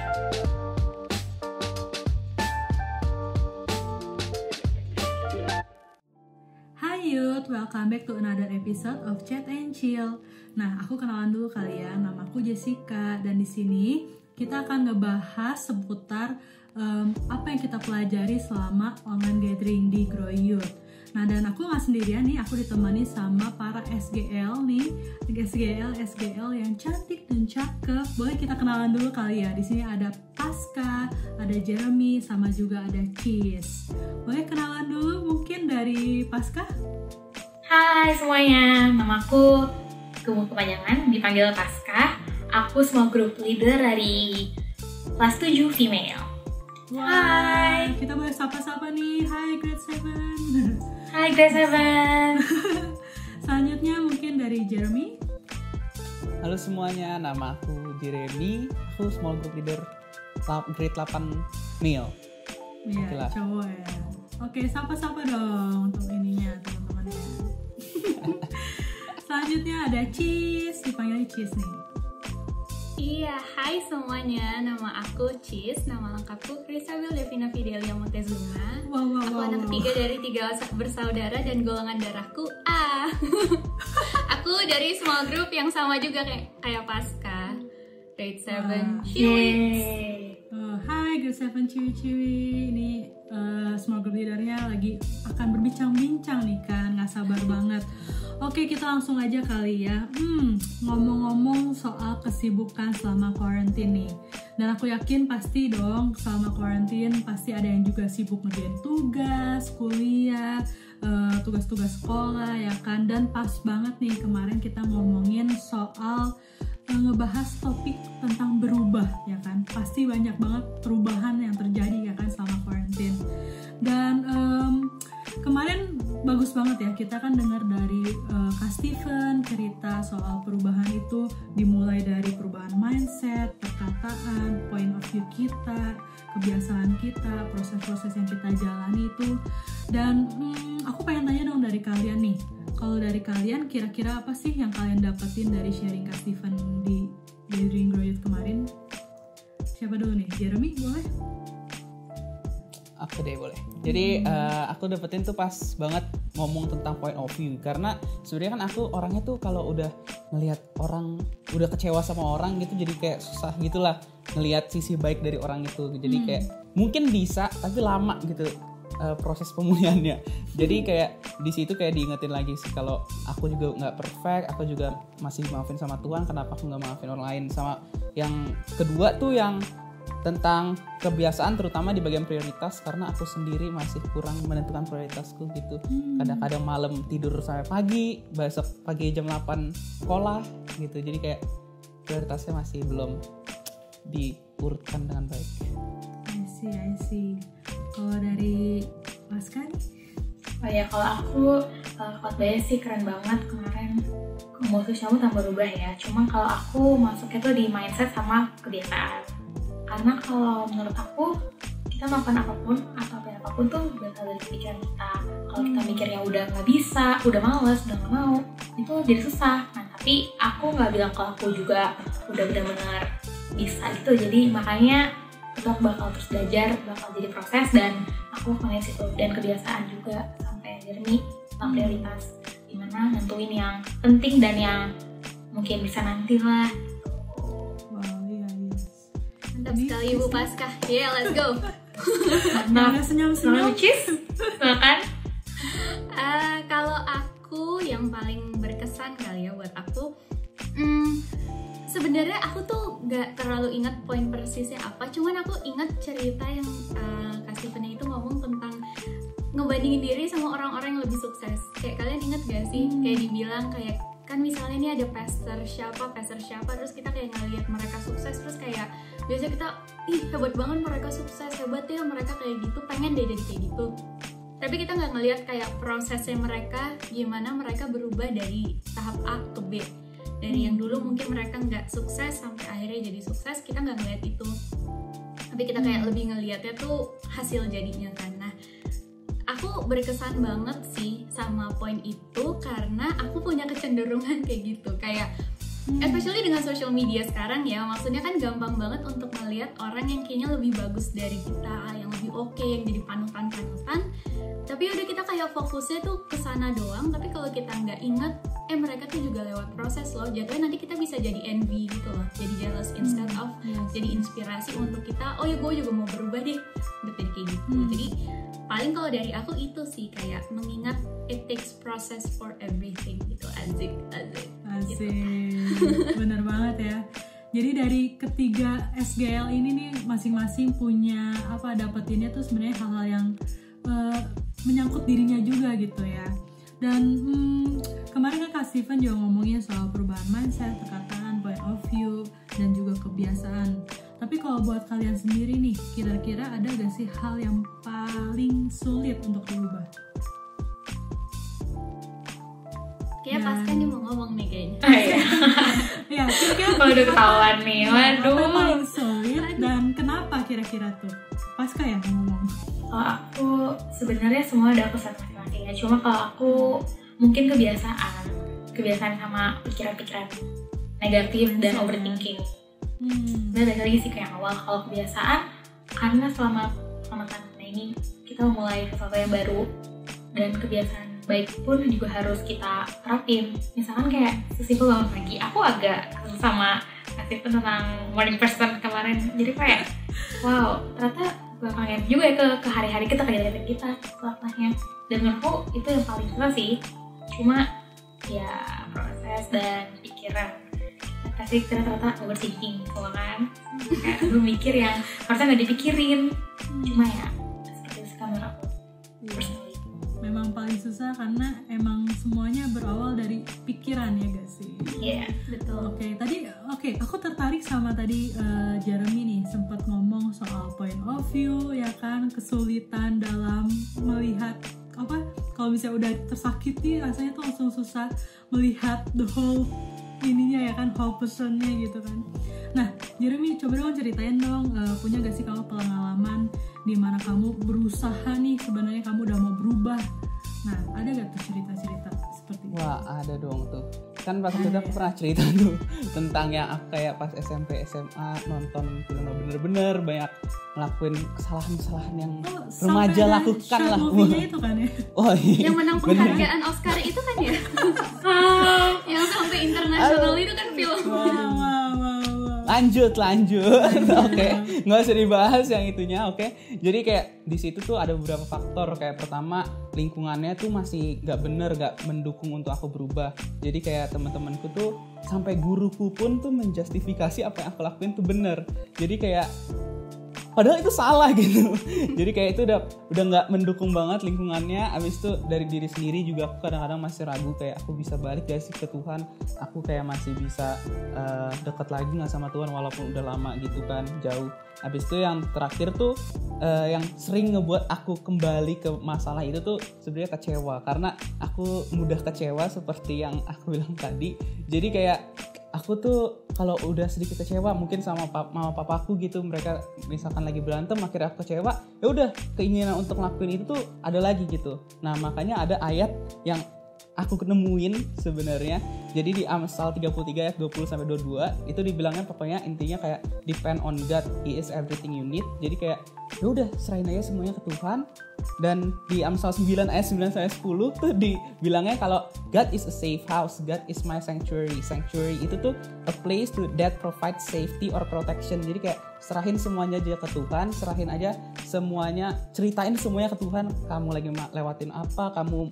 Hai Youth, welcome back to another episode of Chat and Chill. Nah, aku kenalan dulu kali ya. Namaku Jessica dan di sini kita akan ngebahas seputar apa yang kita pelajari selama online gathering di Grow Youth. Nah, dan aku nggak sendirian nih, aku ditemani sama para SGL nih, SGL yang cantik dan cakep. Boleh kita kenalan dulu kali ya. Di sini ada Pasca, ada Jeremy, sama juga ada Cheese. Boleh kenalan dulu mungkin dari Pasca? Hai semuanya, namaku kepanjangan dipanggil Pasca. Aku small group leader dari kelas 7 female. Wow, Hai. kita boleh sapa-sapa nih. Hai grade 7. Hai grade 7. Selanjutnya mungkin dari Jeremy. Halo semuanya, nama aku Jeremy. Aku small group leader grade 8 male. Iya, Itulah. cowok ya. Oke, sapa-sapa dong untuk ininya teman-temannya. Selanjutnya ada Cheese, dipanggil Cheese nih. Iya, hai semuanya, nama aku Cheese, nama lengkapku Krisabel Devina Fidelia Montezuma. Wow. Aku anak ketiga dari 3 bersaudara dan golongan darahku A. Aku dari small group yang sama juga kayak Pasca, grade 7. Yeay. Hai grade 7 ciwi-ciwi. Ini small group leadernya lagi akan berbincang-bincang nih kan, nggak sabar banget. Oke, kita langsung aja kali ya. Ngomong-ngomong soal kesibukan selama quarantine nih. Dan aku yakin pasti dong selama quarantine pasti ada yang juga sibuk ngerjain tugas, kuliah, tugas-tugas sekolah ya kan. Dan pas banget nih kemarin kita ngomongin soal ngebahas topik tentang berubah ya kan. Pasti banyak banget perubahan yang terjadi ya kan selama quarantine. Dan kemarin bagus banget ya, kita kan dengar dari Kak Steven cerita soal perubahan itu dimulai dari perubahan mindset, perkataan, point of view kita, kebiasaan kita, proses-proses yang kita jalani itu. Dan aku pengen tanya dong dari kalian nih, kalau dari kalian kira-kira apa sih yang kalian dapetin dari sharing Kak Steven di Gathering Grow Youth kemarin? Siapa dulu nih? Jeremy, boleh? Aku deh boleh. Jadi aku dapetin tuh pas banget ngomong tentang point of view, karena sebenarnya kan aku orangnya tuh kalau udah ngelihat orang udah kecewa sama orang gitu jadi kayak susah gitulah ngelihat sisi baik dari orang itu. Jadi kayak mungkin bisa tapi lama gitu proses pemulihannya. Jadi kayak di situ kayak diingetin lagi sih kalau aku juga nggak perfect, aku juga masih maafin sama Tuhan, kenapa aku nggak maafin orang lain. Sama yang kedua tuh yang tentang kebiasaan terutama di bagian prioritas, karena aku sendiri masih kurang menentukan prioritasku gitu. Kadang-kadang malam tidur sampai pagi, besok pagi jam 8 sekolah gitu. Jadi kayak prioritasnya masih belum diurutkan dengan baik. I see. Kalau dari Pasca nih? Oh ya, kalau aku khotbahnya sih keren banget kemarin. Komposisi kamu tambah berubah ya. Cuma kalau aku masuknya tuh di mindset sama kebiasaan. Karena kalau menurut aku, kita melakukan apapun atau apapun tuh bakal dari pikiran kita. Kalau kita mikirnya udah nggak bisa, udah males, udah nggak mau, itu jadi susah. Nah, tapi aku nggak bilang kalau aku juga udah benar-benar bisa gitu. Jadi makanya kita bakal terus belajar, bakal jadi proses, dan aku mulai situ. Dan kebiasaan juga sampai Jeremy tentang prioritas, dimana nentuin yang penting dan yang mungkin bisa nanti lah. Mantap sekali Bu Pasca. Yeah, let's go. Nah, senyum-senyum. Cheese, silakan. Kalau aku yang paling berkesan kali ya buat aku, sebenarnya aku tuh nggak terlalu ingat poin persisnya apa, cuman aku ingat cerita yang Kak Steven itu ngomong tentang ngebandingin diri sama orang-orang yang lebih sukses. Kayak kalian ingat gak sih? Kayak dibilang kayak kan misalnya nih ada pastor siapa, terus kita kayak ngeliat mereka sukses, terus kayak biasanya kita hebat banget mereka sukses, hebat ya mereka kayak gitu, pengen deh jadi kayak gitu. Tapi kita nggak ngeliat kayak prosesnya mereka, gimana mereka berubah dari tahap A ke B. Dari yang dulu mungkin mereka nggak sukses sampai akhirnya jadi sukses, kita nggak ngeliat itu. Tapi kita kayak lebih ngeliatnya tuh hasil jadinya kan. Nah, aku berkesan banget sih sama poin itu karena aku punya kecenderungan kayak gitu. Kayak Especially dengan social media sekarang ya, maksudnya kan gampang banget untuk melihat orang yang kayaknya lebih bagus dari kita, yang lebih oke, yang jadi panutan-panutan. Tapi udah kita kayak fokusnya tuh ke sana doang, tapi kalau kita nggak ingat, mereka tuh juga lewat proses loh. Jatuhnya nanti kita bisa jadi envy gitu loh, jadi jealous instead of jadi inspirasi untuk kita. Oh ya, gue juga mau berubah deh, untuk jadi kayak gitu. Jadi paling kalau dari aku itu sih kayak mengingat it takes process for everything gitu. Asik. Asik, bener banget ya. Jadi dari ketiga SGL ini nih masing-masing punya apa, dapetinnya tuh sebenarnya hal-hal yang menyangkut dirinya juga gitu ya. Dan kemarin kan Kak Steven juga ngomongin soal perubahan mindset, perkataan, point of view, dan juga kebiasaan. Tapi kalau buat kalian sendiri nih, kira-kira ada gak sih hal yang paling sulit untuk diubah? Kayak Pasca nih mau ngomong nih kayaknya. Ya, kira-kira kalau udah ketahuan nih, waduh. apa yang paling sulit dan kenapa kira-kira tuh? Pasca ya ngomong. Kalau aku sebenarnya semua ada kesan masing-masing ya. Cuma kalau aku mungkin kebiasaan sama pikiran-pikiran negatif dan overthinking. Balik lagi sih kayak awal, kalau kebiasaan karena selama pandemi ini kita memulai sesuatu yang baru dan kebiasaan baik pun juga harus kita terapin. Misalkan kayak sesimpel bangun pagi, aku agak sama kasih tentang morning person kemarin, jadi kayak wow, ternyata belakangan juga ya ke hari-hari kita, kegiatan kita setelahnya. Dan menurutku itu yang paling susah sih, cuma ya proses dan pikiran kasih kita ternyata overthinking semua kan, kayak lu mikir yang harusnya nggak dipikirin. Cuma ya seperti itu menurut aku personally. Memang paling susah karena emang semuanya berawal dari pikiran ya gak sih? Iya, betul. Oke, aku tertarik sama tadi Jeremy nih sempat ngomong soal point of view ya kan, kesulitan dalam melihat apa, kalau misalnya udah tersakiti rasanya tuh langsung susah melihat the whole ininya ya kan, whole personnya gitu kan. Nah, Jeremy coba dong ceritain dong, punya gak sih kamu pengalaman di mana kamu berusaha nih sebenarnya kamu udah mau berubah. Nah, ada gak tuh cerita-cerita seperti itu? Wah, ada dong tuh. Kan pas itu aku pernah cerita tuh tentang yang aku kayak pas SMP SMA nonton film bener-bener banyak ngelakuin kesalahan-kesalahan yang remaja lakukan lah. Itu kan ya. Oh iya. Yang menang penghargaan Oscar itu kan ya. Yang sampai internasional itu kan film. Lanjut. Oke, nggak usah dibahas yang itunya. Oke. Jadi kayak di situ tuh ada beberapa faktor. Kayak pertama, lingkungannya tuh masih nggak bener, nggak mendukung untuk aku berubah. Jadi kayak teman-temanku tuh sampai guruku pun tuh menjustifikasi apa yang aku lakuin tuh bener. Jadi kayak padahal itu salah gitu. Jadi kayak itu udah nggak mendukung banget lingkungannya. Abis itu dari diri sendiri juga aku kadang-kadang masih ragu, kayak aku bisa balik gak sih ke Tuhan, aku kayak masih bisa dekat lagi nggak sama Tuhan walaupun udah lama gitu kan, jauh. Abis itu yang terakhir tuh yang sering ngebuat aku kembali ke masalah itu tuh sebenarnya kecewa, karena aku mudah kecewa seperti yang aku bilang tadi. Jadi kayak aku tuh kalau udah sedikit kecewa mungkin sama mama papaku gitu, mereka misalkan lagi berantem akhirnya aku kecewa, ya udah keinginan untuk ngelakuin itu tuh ada lagi gitu. Nah makanya ada ayat yang aku nemuin sebenarnya. Jadi di Amsal 33 ayat 20-22 itu dibilangnya pokoknya intinya kayak depend on God, He is everything you need. Jadi kayak ya udah serahin aja semuanya ke Tuhan. Dan di Amsal 9 ayat 9-10 tuh dibilangnya kalau God is a safe house, God is my sanctuary. Sanctuary itu tuh a place that provides safety or protection. Jadi kayak serahin semuanya aja ke Tuhan, serahin aja semuanya, ceritain semuanya ke Tuhan. Kamu lagi lewatin apa, kamu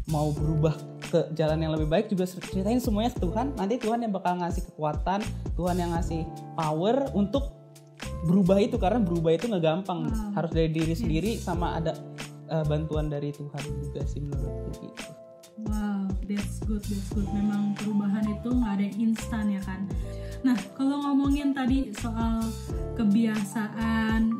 mau berubah ke jalan yang lebih baik juga ceritain semuanya ke Tuhan. Nanti Tuhan yang bakal ngasih kekuatan, Tuhan yang ngasih power untuk berubah itu, karena berubah itu nggak gampang. Harus dari diri sendiri sama ada bantuan dari Tuhan juga sih menurutku gitu. Wow, that's good. Memang perubahan itu nggak ada yang instan ya kan. Nah, kalau ngomongin tadi soal kebiasaan,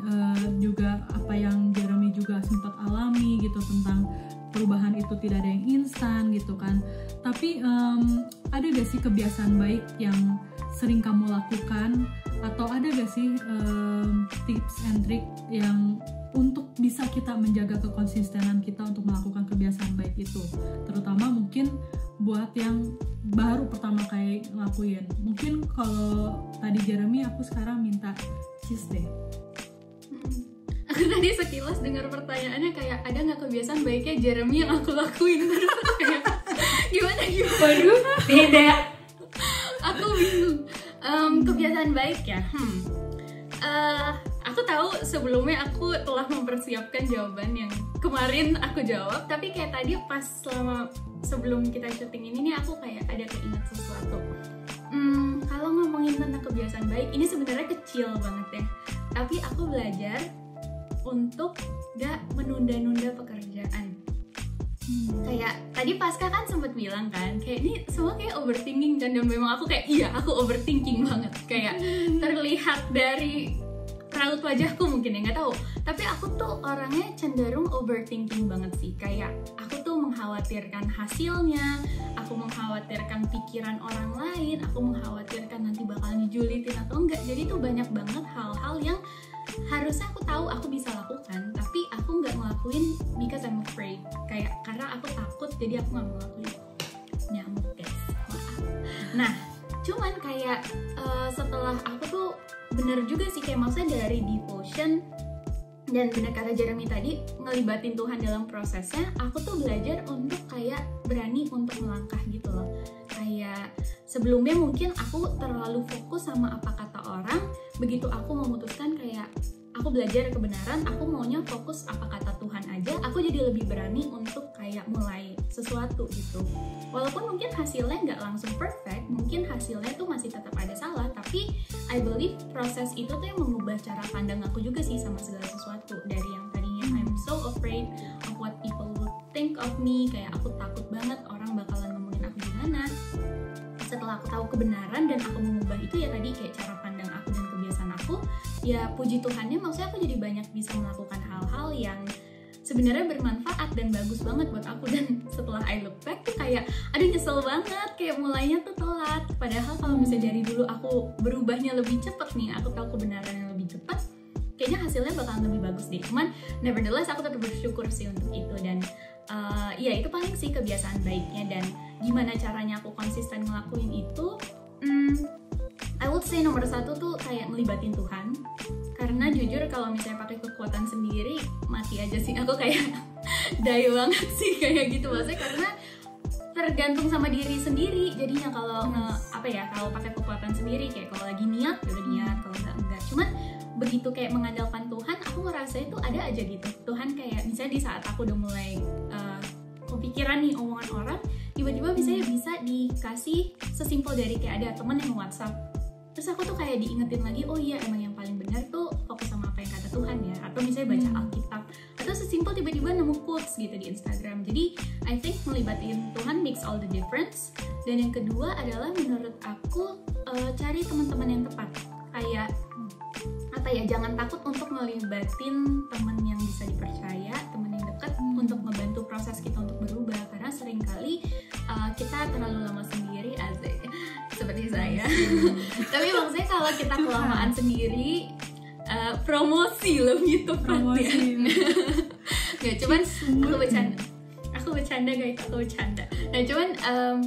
juga apa yang Jeremy juga sempat alami gitu tentang perubahan itu tidak ada yang instan gitu kan. Tapi ada gak sih kebiasaan baik yang sering kamu lakukan, atau ada gak sih tips and trick yang untuk bisa kita menjaga kekonsistenan kita untuk melakukan kebiasaan baik itu, terutama mungkin buat yang baru pertama kali ngelakuin. Mungkin kalau tadi Jeremy, aku sekarang minta cheese deh. Aku tadi sekilas dengar pertanyaannya kayak ada nggak kebiasaan baiknya Jeremy yang aku lakuin, terus kayak gimana? Waduh, beda. Aku bingung. Kebiasaan baik ya. Aku tahu sebelumnya aku telah mempersiapkan jawaban yang kemarin aku jawab, tapi kayak tadi pas sebelum kita syuting ini nih aku kayak ada keinget sesuatu. Kalau ngomongin tentang kebiasaan baik, ini sebenarnya kecil banget ya. Tapi aku belajar untuk gak menunda-nunda pekerjaan. Kayak tadi Pasca kan sempat bilang kan, kayak ini semua kayak overthinking kan, dan memang aku kayak iya aku overthinking banget, kayak terlihat dari raut wajahku mungkin ya, nggak tahu. Tapi aku tuh orangnya cenderung overthinking banget sih, kayak aku tuh mengkhawatirkan hasilnya, aku mengkhawatirkan pikiran orang lain, aku mengkhawatirkan nanti bakal dijulitin atau enggak. Jadi tuh banyak banget hal-hal yang harusnya aku tahu aku bisa lakukan, tapi aku nggak ngelakuin because I'm afraid, kayak karena aku takut jadi aku nggak mau ngelakuin. Nyamuk guys, maaf. Nah cuman kayak setelah aku tuh bener juga sih, kayak maksudnya dari devotion dan bener kata Jeremy tadi, ngelibatin Tuhan dalam prosesnya, aku tuh belajar untuk kayak berani untuk melangkah gitu loh. Kayak sebelumnya mungkin aku terlalu fokus sama apa kata orang, begitu aku memutuskan kayak aku belajar kebenaran, aku maunya fokus apa kata Tuhan aja, aku jadi lebih berani untuk kayak mulai sesuatu gitu. Walaupun mungkin hasilnya nggak langsung perfect, mungkin hasilnya tuh masih tetap ada salah, tapi I believe proses itu tuh yang mengubah cara pandang aku juga sih sama segala sesuatu. Dari yang tadinya I'm so afraid of what people would think of me, kayak aku takut banget orang bakalan ngomongin aku gimana. Setelah aku tahu kebenaran dan aku mengubah itu ya tadi, kayak cara pandang aku dan kebiasaan aku, ya puji Tuhannya maksudnya aku jadi banyak bisa melakukan hal-hal yang sebenarnya bermanfaat dan bagus banget buat aku. Dan setelah I look back tuh kayak aduh nyesel banget, kayak mulainya tuh telat, padahal kalau misalnya dari dulu aku berubahnya lebih cepet nih, aku tahu kebenaran yang lebih cepat, kayaknya hasilnya bakalan lebih bagus deh. Cuman nevertheless aku tetap bersyukur sih untuk itu. Dan ya itu paling sih kebiasaan baiknya. Dan gimana caranya aku konsisten ngelakuin itu, I would say nomor satu tuh kayak ngelibatin Tuhan. Karena jujur kalau misalnya pakai kekuatan sendiri mati aja sih, aku kayak die banget sih kayak gitu. Maksudnya karena tergantung sama diri sendiri jadinya kalau kalau pakai kekuatan sendiri, kayak kalau lagi niat ya udah niat, kalau enggak. Cuman begitu kayak mengandalkan Tuhan, aku ngerasa itu ada aja gitu. Tuhan kayak misalnya di saat aku udah mulai kepikiran nih omongan orang, tiba-tiba misalnya bisa dikasih sesimpel dari kayak ada temen yang WhatsApp, terus aku tuh kayak diingetin lagi, oh iya emang yang paling benar tuh fokus sama apa yang kata Tuhan ya. Atau misalnya baca Alkitab, atau sesimpel tiba-tiba nemu quotes gitu di Instagram. Jadi I think melibatin Tuhan makes all the difference. Dan yang kedua adalah menurut aku cari teman-teman yang tepat. Kayak jangan takut untuk ngelibatin teman yang bisa dipercaya, teman yang dekat untuk ngebantu proses kita untuk berubah. Karena seringkali kita terlalu lama sendiri, seperti saya. Tapi maksudnya kalau kita kelamaan sendiri, promosi loh gitu, promosi. Nggak, cuman aku bercanda guys, aku bercanda. Nah cuman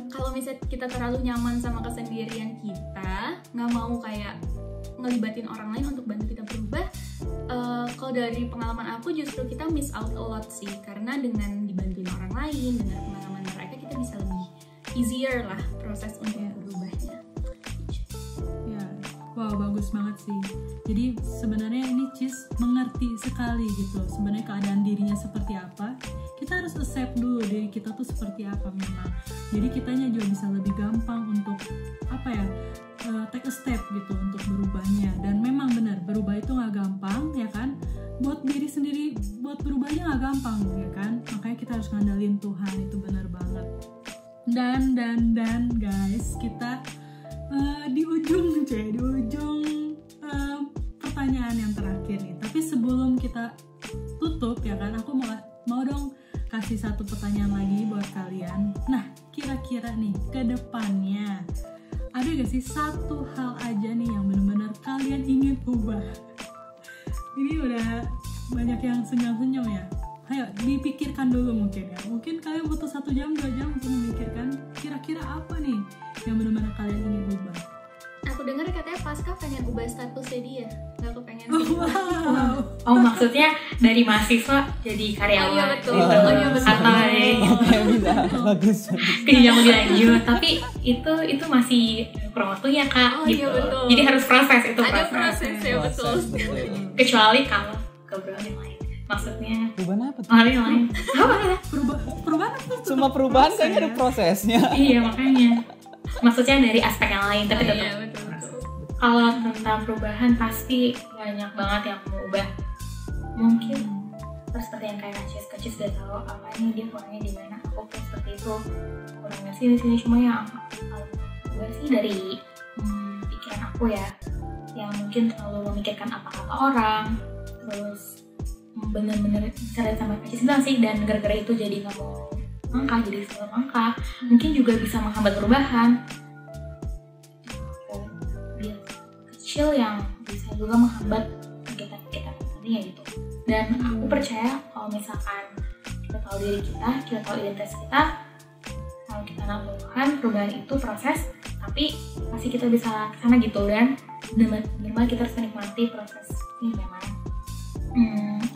kalau misalnya kita terlalu nyaman sama kesendirian kita, nggak mau kayak ngelibatin orang lain untuk bantu kita berubah, kalau dari pengalaman aku justru kita miss out a lot sih. Karena dengan dibantuin orang lain, dengan pengalaman mereka, kita bisa lebih easier lah proses untuk berubahnya. Ya, wow bagus banget sih. Jadi sebenarnya ini Cis mengerti sekali gitu sebenarnya keadaan dirinya seperti apa. Kita harus accept dulu diri kita tuh seperti apa memang. Jadi kitanya juga bisa lebih gampang untuk take a step gitu untuk berubahnya. Dan memang benar, berubah itu nggak gampang ya kan. Buat diri sendiri, buat berubahnya nggak gampang ya kan. Makanya kita harus ngandalin Tuhan, itu benar banget. Dan guys, kita di ujung pertanyaan yang terakhir nih. Tapi sebelum kita tutup ya kan, aku mau dong kasih satu pertanyaan lagi buat kalian. Nah, kira-kira nih ke depannya ada gak sih satu hal aja nih yang benar-benar kalian ingin ubah? Ini udah banyak yang senyum-senyum ya. Ayo dipikirkan dulu mungkin ya. Mungkin kalian butuh 1 jam 2 jam untuk memikirkan kira-kira apa nih yang benar-benar kalian ingin ubah. Aku dengar katanya Pasca pengen ubah statusnya dia, nggak kepengen Wow. Oh maksudnya dari mahasiswa jadi karyawan. Oh iya betul. gitu. Oh iya betul. Atau Oke, bisa. Bagus. yang lebih lanjut. Tapi itu masih kurang waktunya Kak. Oh, gitu. iya, betul. Jadi harus proses itu. Ada proses. prosesnya betul. Proses, betul. Kecuali kalau kebetulan yang lain. Maksudnya Perubahan apa tuh? hal yang lain. Apa? Perubahan apa tuh? Cuma perubahan Proses. kayaknya ada prosesnya. Iya makanya. Maksudnya dari aspek yang lain tapi Oh, tetap. iya betul betul. Kalau tentang perubahan pasti banyak banget yang mau ubah. Mungkin terus seperti yang kayak Kacis udah tahu apa ini dia kurangnya di mana. Aku pun seperti itu kurangnya sih di sini. Cuma yang gue sih dari pikiran aku ya, yang mungkin terlalu memikirkan apa kata orang, terus bener-bener cara sama Kacis bilang sih, dan gara-gara itu jadi nggak mau langkah, jadi selalu langkah. Mungkin juga bisa menghambat perubahan. Dia kecil yang bisa juga menghambat kegiatan kita nantinya gitu. Dan aku percaya kalau misalkan kita tahu diri kita tahu identitas kita, kalau kita melakukan perubahan itu proses, tapi pasti kita bisa kesana gitu. Dan benar-benar kita harus menikmati proses ini memang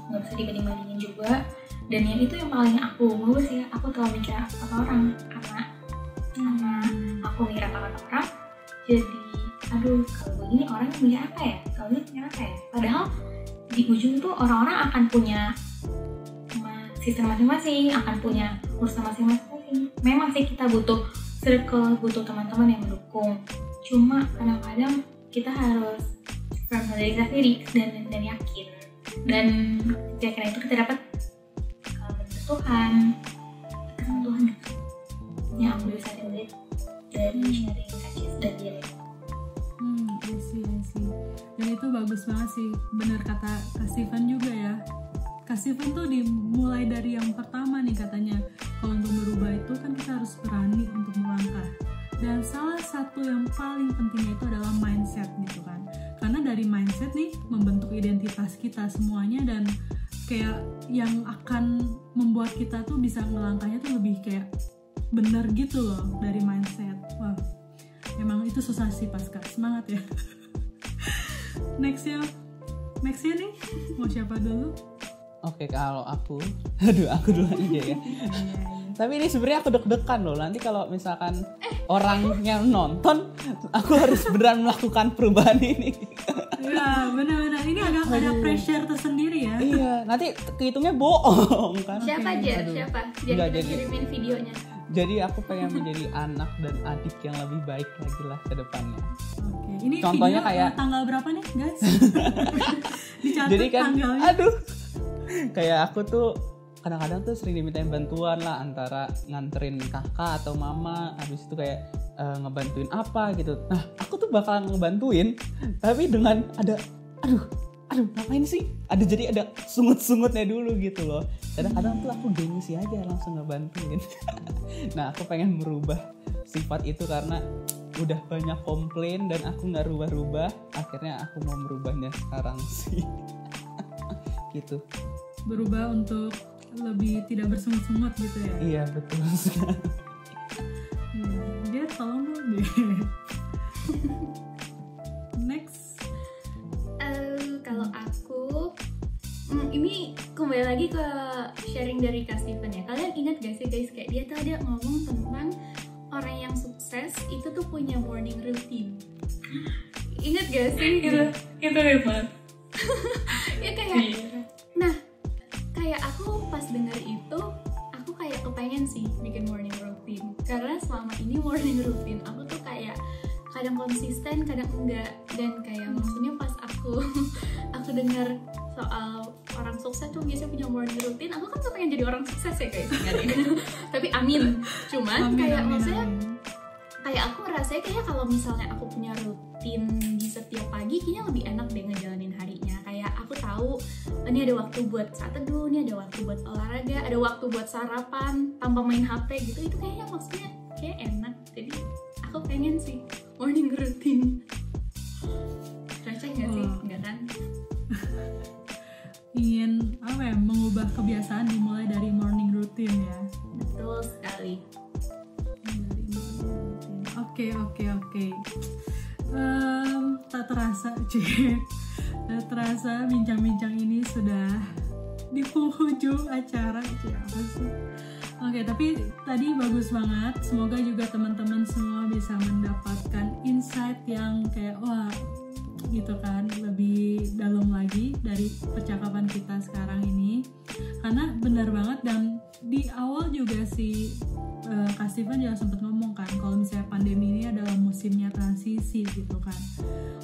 nggak bisa dibanding-bandingin juga. Dan yang itu yang paling aku mau sih, aku terlalu mikir apa orang karena aku mikir apa kata orang, jadi aduh kalau begini orang mikir apa ya, kalau ini mikir apa ya, padahal di ujung tuh orang-orang akan punya sistem masing-masing, akan punya urusan masing-masing. Memang sih kita butuh circle, butuh teman-teman yang mendukung, cuma kadang-kadang kita harus firm dari kita sendiri dan yakin, dan keyakinan itu kita dapat Tuhan gitu. Yang aku bisa lihat dari sharing Kacis dan dia. I see. Dan itu bagus banget sih, bener kata Kak Steven juga ya. Kak Steven tuh dimulai dari yang pertama nih katanya, kalau untuk berubah itu kan kita harus berani untuk melangkah. Dan salah satu yang paling pentingnya itu adalah mindset gitu kan. Karena dari mindset nih membentuk identitas kita semuanya, dan kayak yang akan membuat kita tuh bisa ngelangkahnya tuh lebih kayak bener gitu loh dari mindset. Wah, emang itu susah sih Pasca, semangat ya. Next ya nih, mau siapa dulu? Oke, kalau aku dulu aja ya. Tapi ini sebenarnya aku deg-degan loh. Nanti kalau misalkan orang yang nonton, aku harus beneran melakukan perubahan ini. Iya, benar-benar. Ini ada pressure tersendiri ya. Iya, nanti kehitungnya bohong kan. Siapa aja? Aduh. Siapa? Enggak, Jadi jadi. kirimin videonya. Jadi aku pengen menjadi anak dan adik yang lebih baik lagi lah ke depannya. Oke, ini Contohnya video kayak- tanggal berapa nih guys? Dicatat Jadi kan, tanggalnya. aduh, kayak aku tuh kadang-kadang tuh sering dimintain bantuan lah, antara nganterin kakak atau mama, habis itu kayak ngebantuin apa gitu. Nah, aku tuh bakalan ngebantuin, tapi dengan ada aduh ngapain sih? Jadi ada sungut-sungutnya dulu gitu loh. Kadang-kadang tuh aku gengsi aja langsung ngebantuin. Nah, aku pengen merubah sifat itu karena udah banyak komplain dan aku nggak rubah-rubah. Akhirnya aku mau merubahnya sekarang sih. Gitu. Berubah untuk lebih tidak bersungut-sungut gitu ya. Iya, betul sekali. Dia tolong dong deh. Next. Kalau aku ini kembali lagi ke sharing dari Kak Steven ya. Kalian ingat gak sih guys, kayak dia tuh ada ngomong tentang orang yang sukses itu tuh punya morning routine. Ingat gak sih? Itu hebat. Ya kayak, nah kayak aku pas dengar itu, aku kayak kepengen sih bikin morning routine. Karena selama ini morning routine aku tuh kayak kadang konsisten, kadang enggak. Dan kayak maksudnya pas aku dengar soal orang sukses tuh biasanya punya morning routine, aku kan tuh pengen jadi orang sukses ya guys. Tapi amin. Cuman kayak maksudnya kayak aku ngerasa kayaknya kalau misalnya aku punya rutin di setiap pagi, kayaknya lebih enak deh ngejalanin harinya. Kayak aku tahu ini ada waktu buat saat teduh, ini ada waktu buat olahraga, ada waktu buat sarapan tanpa main HP gitu. Itu kayaknya maksudnya kayak enak. Jadi aku pengen sih morning routine. Cocok nggak sih? Enggak kan? ingin mengubah kebiasaan dimulai dari morning routine ya. Betul sekali. Oke. Tak terasa bincang-bincang ini sudah di penghujung acara apa sih? Oke, tapi tadi bagus banget. Semoga juga teman-teman semua bisa mendapatkan insight yang kayak wah gitu kan, lebih dalam lagi dari percakapan kita sekarang ini. Karena benar banget, dan di awal juga si Kak Steven juga sempat ngomong kan kalau misalnya pandemi ini adalah musimnya transisi gitu kan.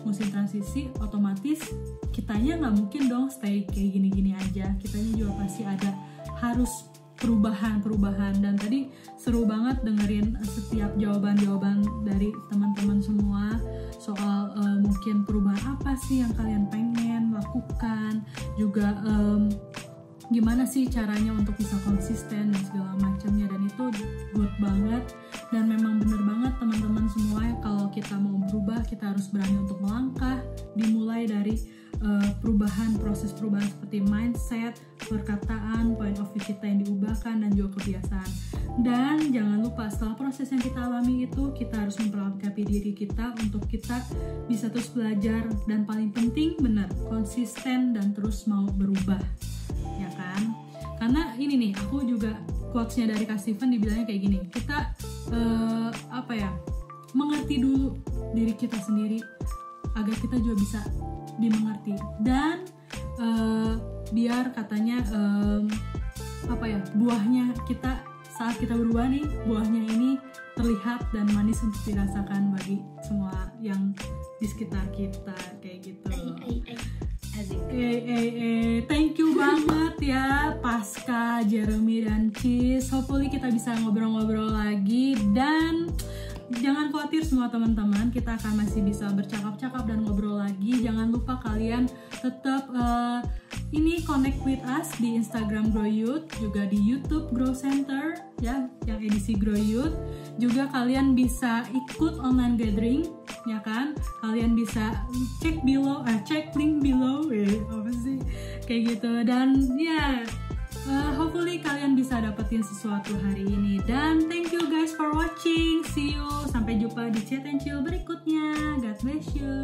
Musim transisi otomatis kitanya nggak mungkin dong stay kayak gini-gini aja. Kitanya juga pasti ada harus perubahan. Dan tadi seru banget dengerin setiap jawaban-jawaban dari teman-teman semua soal mungkin perubahan apa sih yang kalian pengen lakukan, juga gimana sih caranya untuk bisa konsisten dan segala macamnya. Dan itu good banget, dan memang bener banget teman-teman semua, kalau kita mau berubah kita harus berani untuk melangkah, dimulai dari proses perubahan seperti mindset, perkataan, point of view kita yang diubahkan, dan juga kebiasaan. Dan jangan lupa setelah proses yang kita alami itu, kita harus memperlengkapi diri kita untuk kita bisa terus belajar, dan paling penting benar konsisten dan terus mau berubah, ya kan? Karena ini nih, aku juga quotes-nya dari Kak Steven dibilangnya kayak gini, kita mengerti dulu diri kita sendiri agar kita juga bisa dimengerti, dan biar katanya buahnya kita saat kita berubah nih, buahnya ini terlihat dan manis untuk dirasakan bagi semua yang di sekitar kita, kayak gitu. Thank you banget ya Pasca, Jeremy, dan Cis. Hopefully kita bisa ngobrol-ngobrol lagi, dan jangan khawatir semua teman-teman, kita akan masih bisa bercakap-cakap dan ngobrol lagi. Jangan lupa kalian tetap connect with us di Instagram Grow Youth, juga di YouTube Grow Center ya, yang edisi Grow Youth. Juga kalian bisa ikut online gathering, ya kan? Kalian bisa cek link below, apa sih kayak gitu. Dan ya, hopefully kalian bisa dapetin sesuatu hari ini. Dan thank you guys for watching. See you, sampai jumpa di Chat and Chill berikutnya. God bless you.